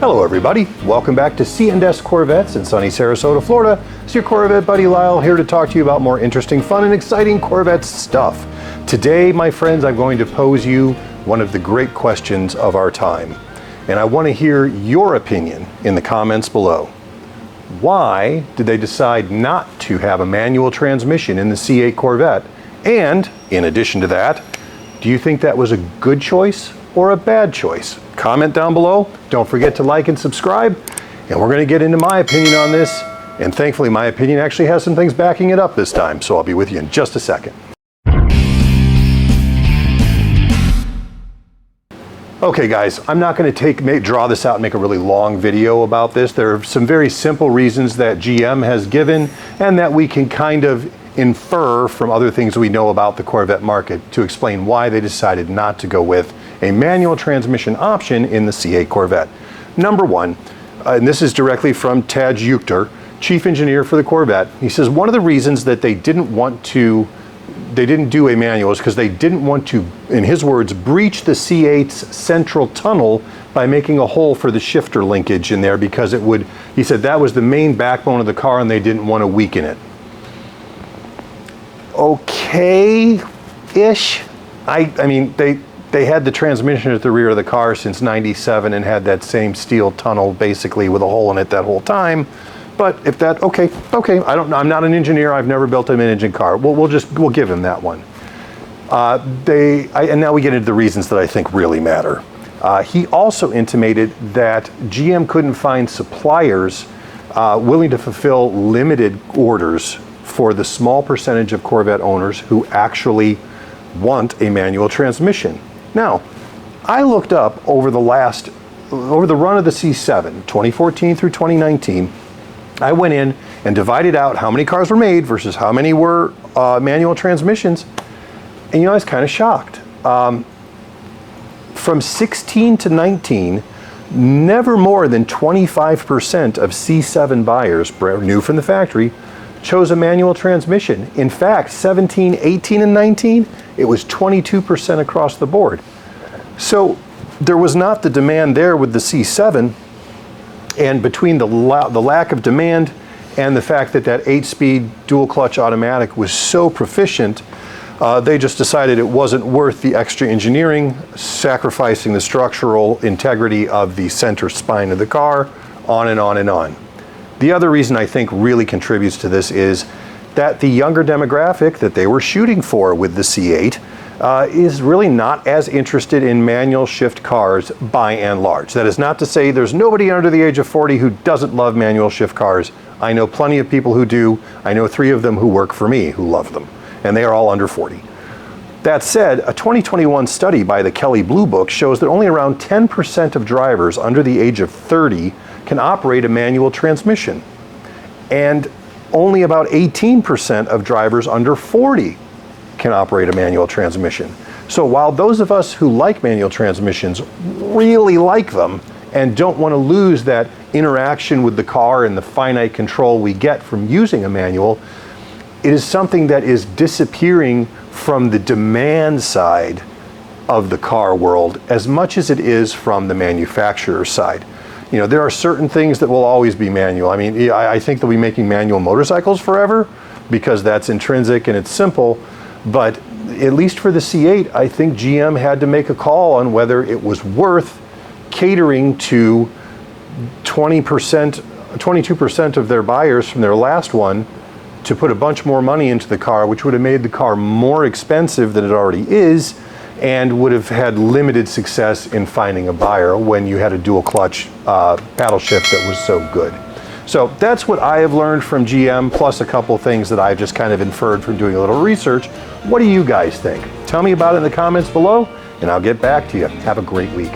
Hello everybody, welcome back to C&S Corvettes in sunny Sarasota, Florida. It's your Corvette buddy Lyle here to talk to you about more interesting, fun, and exciting Corvette stuff. Today, my friends, I'm going to pose you one of the great questions of our time. And I want to hear your opinion in the comments below. Why did they decide not to have a manual transmission in the C8 Corvette? And, in addition to that, do you think that was a good choice or a bad choice? Comment down below. Don't forget to like and subscribe. And we're going to get into my opinion on this. And thankfully, my opinion actually has some things backing it up this time. So I'll be with you in just a second. Okay guys, I'm not going to draw this out and make a really long video about this. There are some very simple reasons that GM has given and that we can kind of infer from other things we know about the Corvette market to explain why they decided not to go with a manual transmission option in the C8 Corvette. Number one, and this is directly from Taj Yukter, chief engineer for the Corvette. He says one of the reasons that they didn't do a manual is because they didn't want to, in his words, breach the C8's central tunnel by making a hole for the shifter linkage in there, because it would, he said that was the main backbone of the car and they didn't want to weaken it. Okay-ish. I mean, they had the transmission at the rear of the car since '97 and had that same steel tunnel basically with a hole in it that whole time. But if that, okay, I don't know. I'm not an engineer. I've never built an engine car. We'll give him that one. And now we get into the reasons that I think really matter. He also intimated that GM couldn't find suppliers willing to fulfill limited orders for the small percentage of Corvette owners who actually want a manual transmission. Now, I looked up over the run of the C7, 2014 through 2019, I went in and divided out how many cars were made versus how many were manual transmissions. And I was kind of shocked. From 16 to 19, never more than 25% of C7 buyers, brand new from the factory, chose a manual transmission. In fact, 17, 18, and 19, it was 22% across the board. So there was not the demand there with the C7, and between the lack of demand and the fact that that 8-speed dual clutch automatic was so proficient, they just decided it wasn't worth the extra engineering, sacrificing the structural integrity of the center spine of the car, on and on and on. The other reason I think really contributes to this is that the younger demographic that they were shooting for with the C8 is really not as interested in manual shift cars by and large. That is not to say there's nobody under the age of 40 who doesn't love manual shift cars. I know plenty of people who do. I know 3 of them who work for me who love them, and they are all under 40. That said, a 2021 study by the Kelley Blue Book shows that only around 10% of drivers under the age of 30 can operate a manual transmission, and only about 18% of drivers under 40 can operate a manual transmission. So while those of us who like manual transmissions really like them and don't want to lose that interaction with the car and the finite control we get from using a manual, it is something that is disappearing from the demand side of the car world as much as it is from the manufacturer side. There are certain things that will always be manual. I mean, I think they'll be making manual motorcycles forever because that's intrinsic and it's simple. But at least for the C8, I think GM had to make a call on whether it was worth catering to 22% of their buyers from their last one to put a bunch more money into the car, which would have made the car more expensive than it already is, and would have had limited success in finding a buyer when you had a dual clutch paddle shift that was so good. So that's what I have learned from GM, plus a couple of things that I've just kind of inferred from doing a little research. What do you guys think? Tell me about it in the comments below, and I'll get back to you. Have a great week.